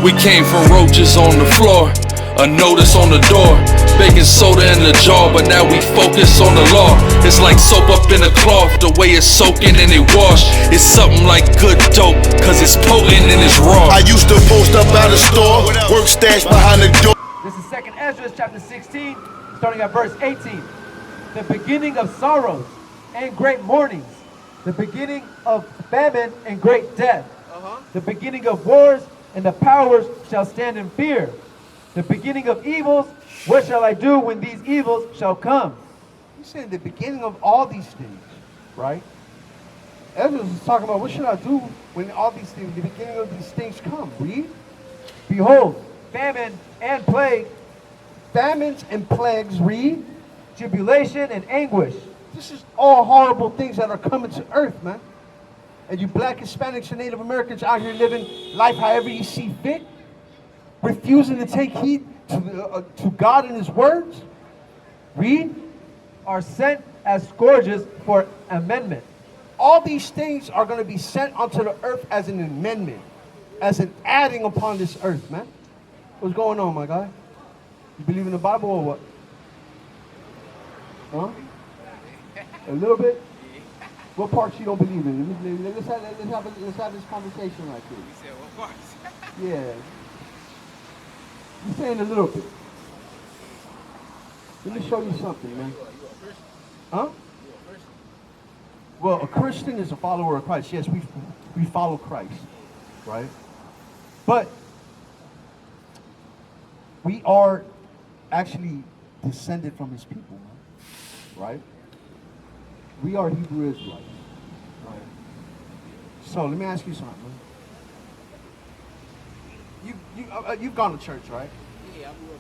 We came from roaches on the floor, a notice on the door, baking soda in the jar, but now we focus on the law. It's like soap up in a cloth, the way it's soaking and it wash. It's something like good dope, cause it's potent and it's raw. I used to post up by the store, work stash behind the door. This is 2nd Ezra chapter 16, starting at verse 18. The beginning of sorrows and great mournings, the beginning of famine and great death, the beginning of wars, and the powers shall stand in fear. The beginning of evils, what shall I do when these evils shall come? He's saying the beginning of all these things, right? Ezra is talking about what should I do when all these things, the beginning of these things come. Read. Behold, famine and plague, Famines and plagues, read. tribulation and anguish. This is all horrible things that are coming to earth, man. And you black Hispanics and Native Americans out here living life however you see fit, refusing to take heed to God and His words. Read. Are sent as scourges for amendment. All these things are going to be sent onto the earth as an amendment, as an adding upon this earth, man. What's going on, my guy? You believe in the Bible or what? Huh? A little bit? What parts you don't believe in? Let's have this conversation right here. You said what parts? Yeah. You're saying a little bit. Let me show you something, man. Huh? Well, a Christian is a follower of Christ. Yes, we follow Christ, right? But we are actually descended from His people, man, right? We are Hebrew Israelites, right? So let me ask you something, man. You've gone to church, right? Yeah, I grew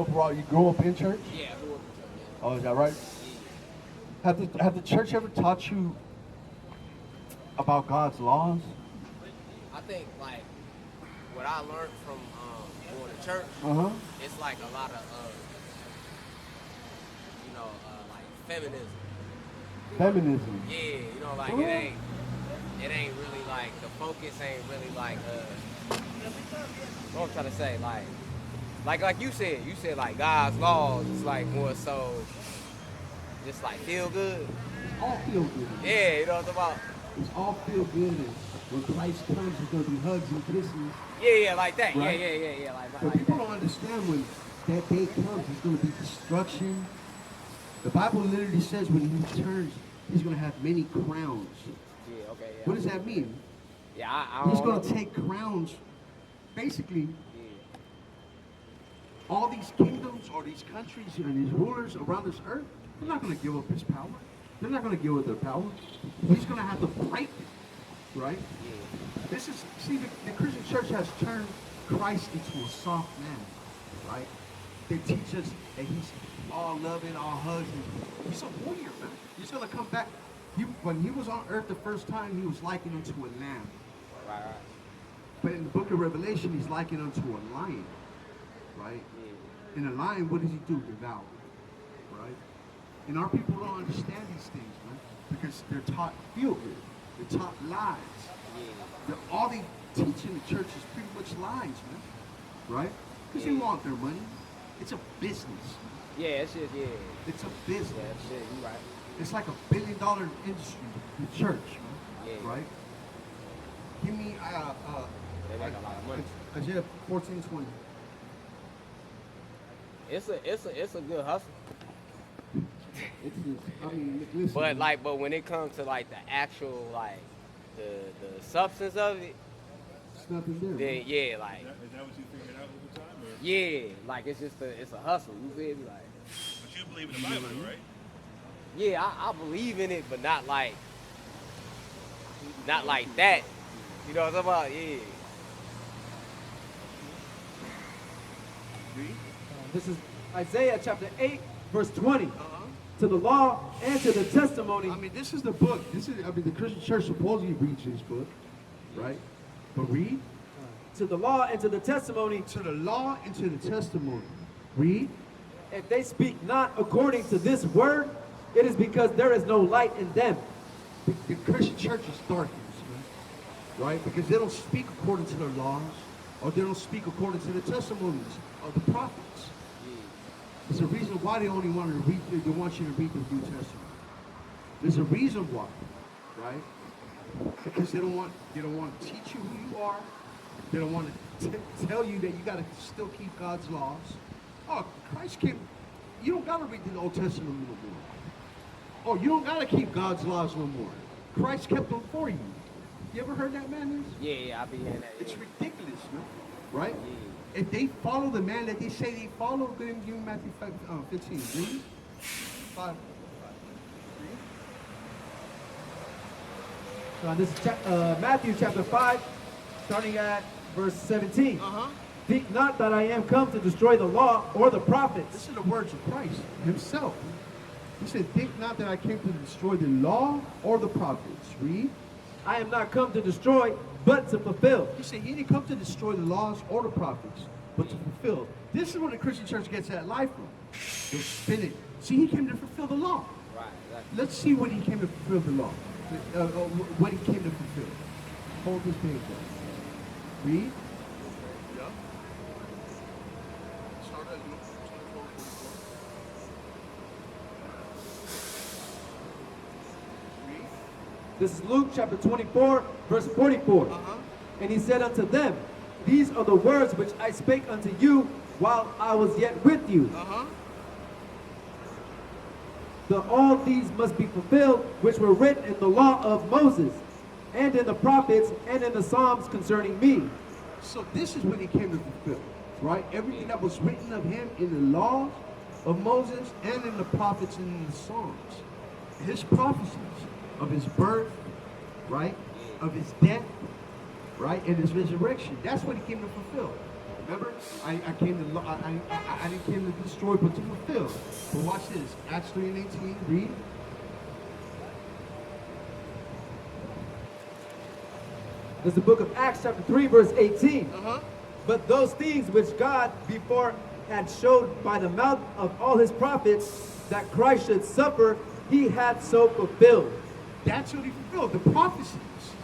up. Oh, you grew up in church? Yeah, I grew up in church. Oh, is that right? Have the church ever taught you about God's laws? I think like what I learned from going to church, it's like a lot of like feminism. Feminism. Yeah, you know, like it ain't really like the focus ain't really like what I'm trying to say, like you said like God's laws is like more so just like feel good. It's all feel good. Yeah, you know what I'm talking about? It's all feel good, and when Christ comes, it's going to be hugs and kisses. Yeah, like that. Right? Yeah, But like people that. don't understand when that day comes, it's going to be destruction. The Bible literally says when He returns, He's going to have many crowns. Yeah, okay, yeah. What does that mean? Yeah, I He's don't going know. to take crowns. Basically, Yeah. all these kingdoms or these countries and these rulers around this earth, they're not going to give up His power. They're not going to give up their power. He's going to have to fight it, right? Yeah. The Christian church has turned Christ into a soft man, right? They teach us that He's all loving, all hugs. And He's a warrior, man. He's going to come back. When He was on earth the first time, He was likened unto a lamb. Right. But in the book of Revelation, He's likened unto a lion, right? Yeah. And a lion, what does he do? Devour, right? And our people don't understand these things, man, because they're taught feel good. They're taught lies. All they teach in the church is pretty much lies, man, right? Because they want their money. It's a business. Yeah, it's just, yeah. It's a business. Yeah, shit, you right. It's like $1 billion industry, the church, man, Yeah. right? Give me, They make a lot of money. Isaiah 14:20. It's a good hustle. It's just, I mean, listen. But when it comes to like the actual like the substance of it, It's nothing there. then yeah, like Is that what you figured out over time? Or? yeah, like it's just it's a hustle. You feel me? Like But you believe in the Bible, though, right? yeah, I believe in it, but not like that. You know what I'm talking about? Yeah. This is Isaiah chapter 8, verse 20. To the law and to the testimony. I mean, this is the book. The Christian church supposedly reads this book, right? But read. To the law and to the testimony. To the law and to the testimony. Read. If they speak not according to this word, it is because there is no light in them. The Christian church is darkness, man. Right? Because they don't speak according to their laws. or they don't speak according to the testimonies of the prophets. There's a reason why they only want to read. They want you to read the New Testament. There's a reason why, right? Because they don't want to teach you who you are. They don't want to tell you that you got to still keep God's laws. Oh, Christ came. You don't got to read the Old Testament no more. Oh, you don't got to keep God's laws no more. Christ kept them for you. You ever heard that, man? Yeah, I be hearing that. It's ridiculous, man. Right? Yeah. If they follow the man that they say they follow, then give Matthew 15. Read. 5. So this is Matthew chapter 5, starting at verse 17. Think not that I am come to destroy the law or the prophets. This is the words of Christ himself. He said, think not that I came to destroy the law or the prophets. Read. I am not come to destroy, but to fulfill. He said he didn't come to destroy the laws or the prophets, but to fulfill. This is where the Christian church gets that life from. They spin it. See, he came to fulfill the law. Right, exactly. Let's see when he came to fulfill the law. What he came to fulfill. Hold this page up. Read. Yeah. Start at Luke 24:44. Read. This is Luke chapter 24, verse 44. And he said unto them, these are the words which I spake unto you while I was yet with you. All these must be fulfilled, which were written in the law of Moses, and in the prophets, and in the Psalms concerning me. So this is what he came to fulfill, right? Everything that was written of him in the law of Moses, and in the prophets, and in the Psalms. His prophecies of his birth, right? Of his death, right? And his resurrection. That's what he came to fulfill. Remember, I didn't came to destroy, but to fulfill. But watch this. Acts 3:18. Read. This is the book of Acts chapter 3, verse 18. But those things which God before had showed by the mouth of all his prophets that Christ should suffer, he had so fulfilled. That's what he fulfilled. The prophecies,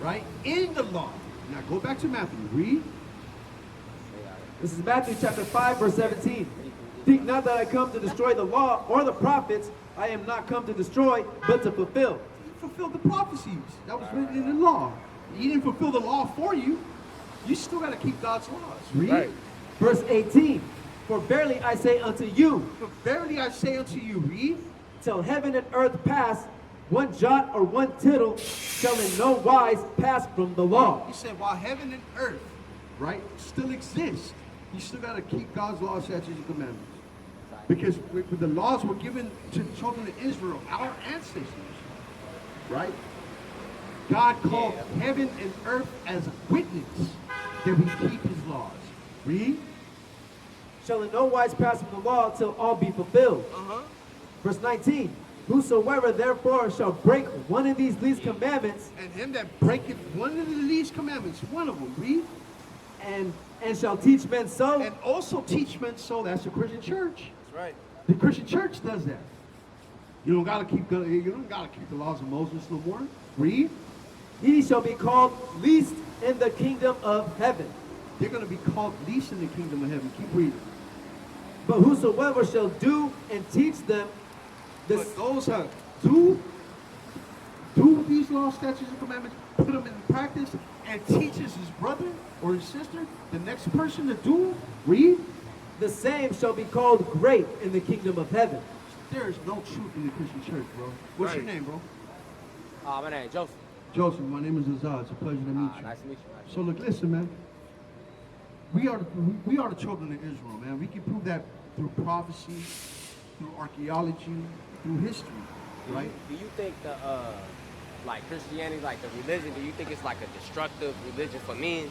right? In the law. Now go back to Matthew. Read. This is Matthew chapter 5, verse 17. Think not that I come to destroy the law or the prophets. I am not come to destroy, but to fulfill. He fulfilled the prophecies that was written in the law. He didn't fulfill the law for you. You still got to keep God's laws. Read. Right. Verse 18. For verily I say unto you. For verily I say unto you. Read. Till heaven and earth pass, one jot or one tittle shall in no wise pass from the law. He said, while heaven and earth, right, still exist, you still got to keep God's laws, statutes, and commandments. Because the laws were given to the children of Israel, our ancestors, right? God called heaven and earth as witness that we keep his laws. Read. Shall in no wise pass from the law till all be fulfilled. Verse 19. Whosoever therefore shall break one of these least commandments, and him that breaketh one of the least commandments, one of them, read. And shall teach men so. And also teach men so. That's the Christian church. That's right. The Christian church does that. You don't gotta keep the laws of Moses no more. Read. He shall be called least in the kingdom of heaven. They're gonna be called least in the kingdom of heaven. Keep reading. But whosoever shall do and teach them this. But those that do these laws, statutes, and commandments, put them in practice, and teaches his brother or his sister, the next person to do, read. The same shall be called great in the kingdom of heaven. There is no truth in the Christian church, bro. What's your name, bro? My name is Joseph. Joseph, my name is Azad. It's a pleasure to meet you. Nice to meet you. So look, listen, man. We are the children of Israel, man. We can prove that through prophecy, through archaeology, through history, right? Do you think the like Christianity, like the religion, do you think it's like a destructive religion for men?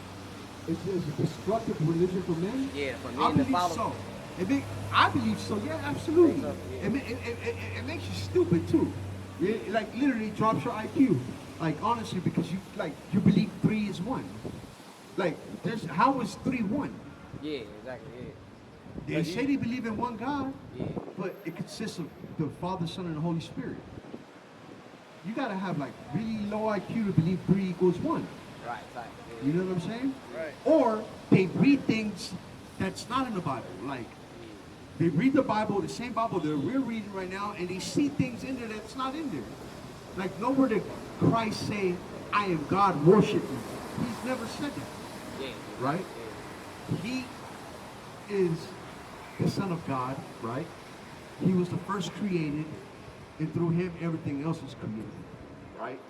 It's a destructive religion for men? Yeah, for I men to believe follow. so. I believe so. Yeah, absolutely. So, yeah. It makes you stupid too. It, like literally drops your IQ. Like honestly, because you believe 3 is 1. Like how is 3 1? Yeah, exactly. Yeah. They say they believe in one God, Yeah. but it consists of the Father, Son, and the Holy Spirit. You gotta have like really low IQ to believe 3 equals 1. Right. You know what I'm saying? Right. Or they read things that's not in the Bible. Like, they read the Bible, the same Bible that we're reading right now, and they see things in there that's not in there. Like, nowhere did Christ say, I am God, worship me. He's never said that. Yeah. Right? He is the Son of God, right? He was the first created, and through him everything else is created, right?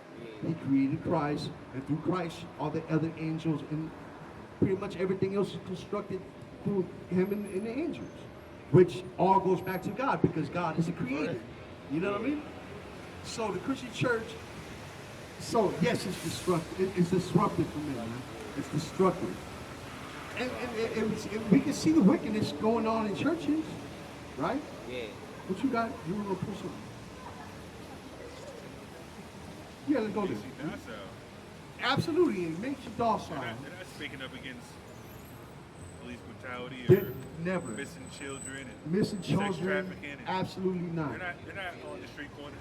He created Christ, and through Christ all the other angels and pretty much everything else is constructed through him and the angels, which all goes back to God because God is the creator. You know what I mean? So the Christian church, so yes, it's destructive. It's disruptive for me, man. It's destructive. And we can see the wickedness going on in churches, right? Yeah. What you got? You want to push something? Yeah, let's go there. Absolutely, it makes you docile. They're not speaking up against police brutality They're or never missing children and missing sex children. trafficking. And Absolutely not. they're not on the street corners.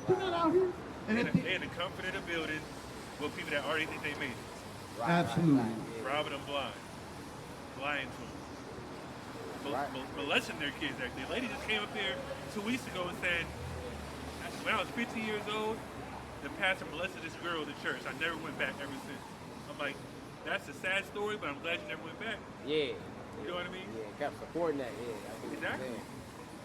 They're not out here. And They're if they- in the comfort of the building with people that already think they made it. absolutely. Robbing them blind. Lying to them. Molesting their kids, actually. A lady just came up there 2 weeks ago and said, when I was 15 years old, the pastor molested this girl in the church. I never went back ever since. I'm like, that's a sad story, but I'm glad you never went back. Yeah. You know what I mean? Yeah, kept supporting that. Yeah. I get what you're Exactly. saying.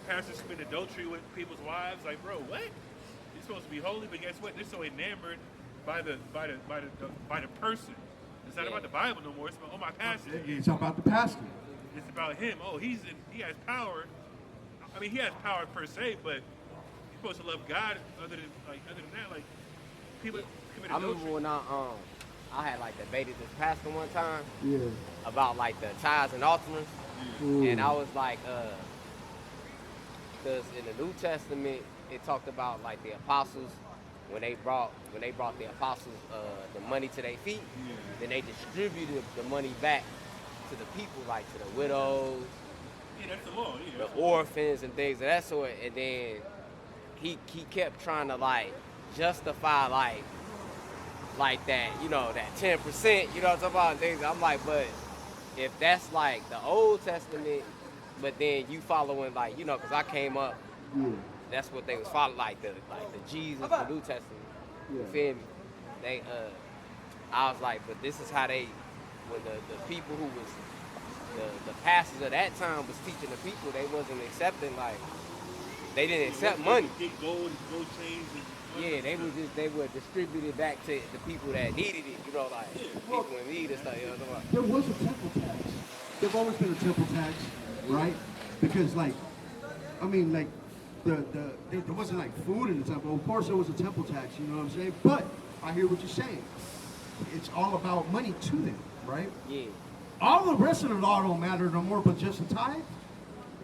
Pastors commit adultery with people's wives. Like, bro, what? You're supposed to be holy, but guess what? They're so enamored by the person. It's not about the Bible no more. It's about, oh, my pastor. It's about the pastor. It's about him. Oh, he has power. I mean, he has power per se, but you're supposed to love God. Other than that, like people commit I remember adultery. when I had like debated this pastor one time Yeah. about like the tithes and offerings, and I was like, because in the New Testament it talked about like the apostles when they brought the apostles the money to their feet, then they distributed the money back to the people, like to the widows, Yeah, that's the law. Yeah, the orphans and things of that sort. And then he kept trying to like justify like that, you know, that 10%, you know what I'm talking about? Things. I'm like, but if that's like the Old Testament, but then you following like, you know, because I came up, that's what they was following, like the Jesus, the New Testament. You feel me? They I was like, but this is how they, when the people who was the pastors of that time was teaching the people, they wasn't accepting, like, they didn't accept money. Get gold chains. Yeah, they would distribute it back to the people that needed it, you know, like people in need and stuff, you know what I'm talking about? There was a temple tax. There's always been a temple tax, right? Because like, I mean, like, there wasn't like food in the temple. Of course there was a temple tax, you know what I'm saying? But I hear what you're saying. It's all about money to them, right? Yeah. All the rest of the law don't matter no more but just the tithe.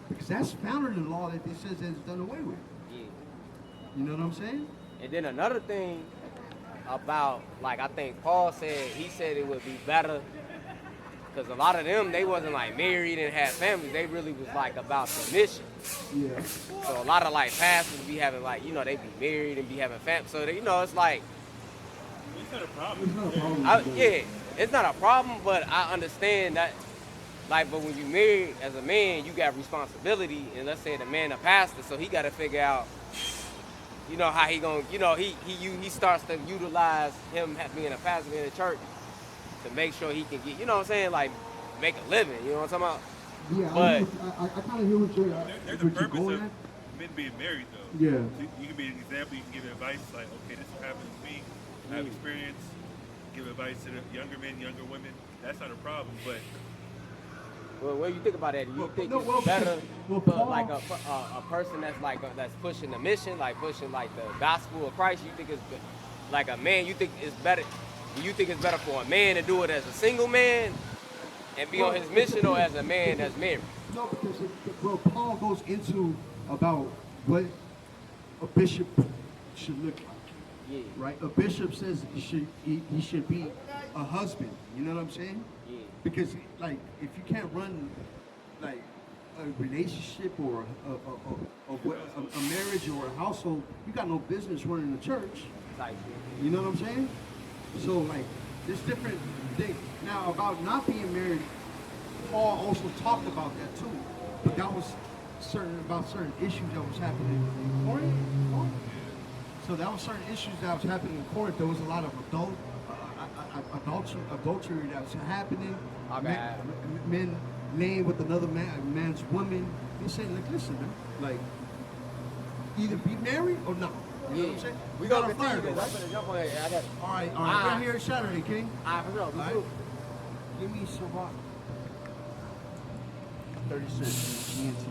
Because that's found in the law that it says that it's done away with. Yeah. You know what I'm saying? And then another thing about, like, I think Paul said, he said it would be better, because a lot of them, they wasn't like married and had families. They really was like about the mission. Yeah. So a lot of like pastors be having like, you know, they be married and be having families. So they, you know, it's like, It's not a problem. It's not a problem. yeah, it's not a problem, but I understand that. Like, but when you married as a man, you got responsibility, and let's say the man a pastor, so he got to figure out, you know, how he gonna, you know, he starts to utilize him being a pastor in the church to make sure he can get, you know what I'm saying, like make a living, you know what I'm talking about? Yeah, But I kind of hear what you're, There's a what you're purpose going of at. men being married, though. Yeah. So you can be an example. You can give advice like, okay, this is what happened to me. I have experience. Give advice to the younger men, younger women. That's not a problem. But well, what do you think about that? Do you Well, think no, it's well, better well, for Paul- like a person that's like that's pushing the mission, like pushing like the gospel of Christ? You think it's like a man? You think it's better? Do you think it's better for a man to do it as a single man and be on his mission, or as a man that's married? No, because Paul goes into about what a bishop should look like. Yeah. Right? A bishop says he should be a husband. You know what I'm saying? Yeah. Because like if you can't run like a relationship or a marriage or a household, you got no business running a church. Type. You know what I'm saying? So like there's different things. Now about not being married, Paul also talked about that too, but that was about certain issues that was happening in Corinth. So that was certain issues that was happening in Corinth. There was a lot of adultery that was happening. Men laying with another man's woman. They said, like, listen, man, like, either be married or not. You know what I'm saying? We got our fire though, right? All right. We're here Saturday, King. All right. Give me some rock. 36 GNT.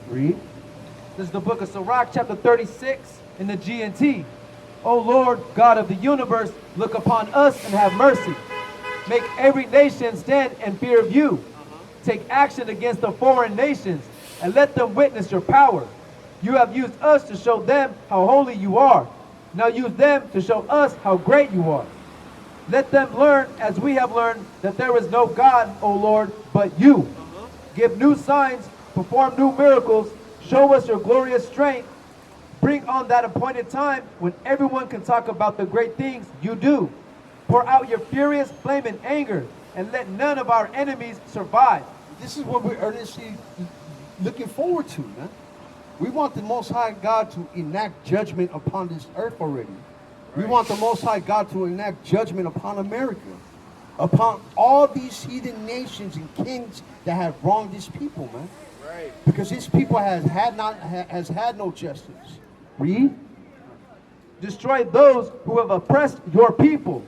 Read. This is the book of Sirach, chapter 36 in the GNT. O Lord, God of the universe, look upon us and have mercy. Make every nation stand in fear of you. Take action against the foreign nations and let them witness your power. You have used us to show them how holy you are. Now use them to show us how great you are. Let them learn as we have learned that there is no God, O Lord, but you. Give new signs, perform new miracles, show us your glorious strength. Bring on that appointed time when everyone can talk about the great things you do. Pour out your furious flame and anger, and let none of our enemies survive. This is what we're earnestly looking forward to, man. We want the Most High God to enact judgment upon this earth already. Right. We want the Most High God to enact judgment upon America, upon all these heathen nations and kings that have wronged his people, man. Right. Because his people has had no justice. Read. Destroy those who have oppressed your people.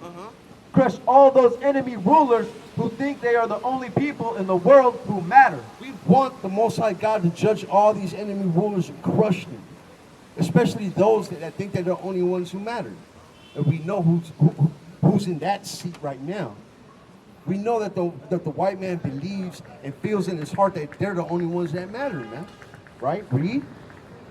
Crush all those enemy rulers who think they are the only people in the world who matter. We want the Most High God to judge all these enemy rulers and crush them, especially those that think they're the only ones who matter. And we know who's in that seat right now. We know that the white man believes and feels in his heart that they're the only ones that matter, man. Right? Read.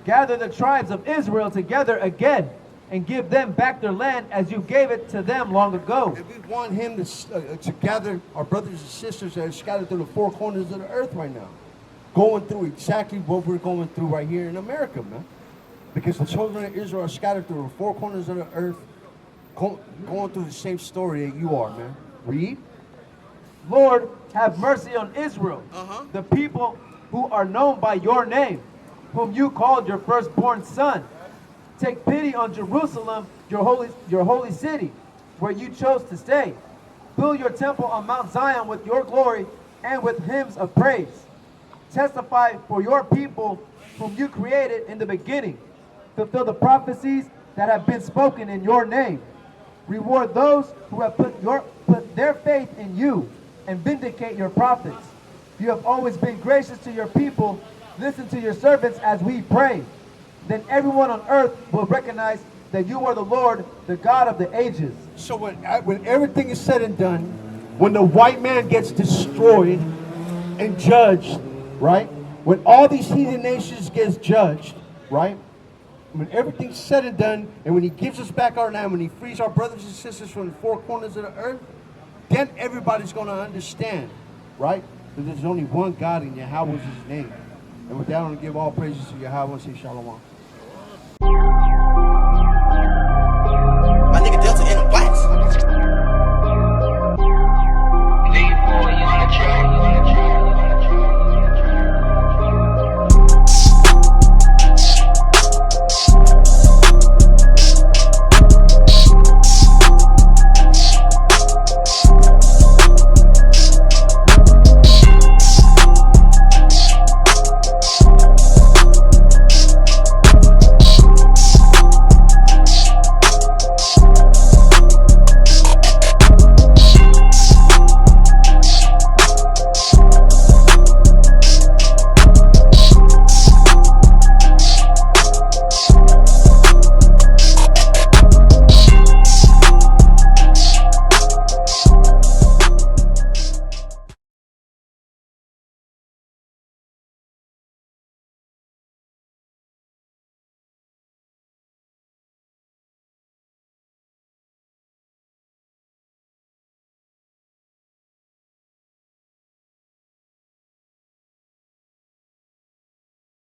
Gather the tribes of Israel together again and give them back their land as you gave it to them long ago. And we want him to gather our brothers and sisters that are scattered through the four corners of the earth right now, going through exactly what we're going through right here in America, man. Because the children of Israel are scattered through the four corners of the earth, going through the same story that you are, man. Read. Lord, have mercy on Israel, the people who are known by your name, whom you called your firstborn son. Take pity on Jerusalem, your holy city, where you chose to stay. Fill your temple on Mount Zion with your glory and with hymns of praise. Testify for your people whom you created in the beginning. Fulfill the prophecies that have been spoken in your name. Reward those who have put their faith in you and vindicate your prophets. You have always been gracious to your people. Listen to your servants as we pray. Then everyone on earth will recognize that you are the Lord, the God of the ages. So when everything is said and done, when the white man gets destroyed and judged, right? When all these heathen nations gets judged, right? When everything's said and done, and when he gives us back our land, when he frees our brothers and sisters from the four corners of the earth, then everybody's going to understand, right? That there's only one God, and Yahweh is his name. And with that, I'm going to give all praises to Yahweh and say Shalom.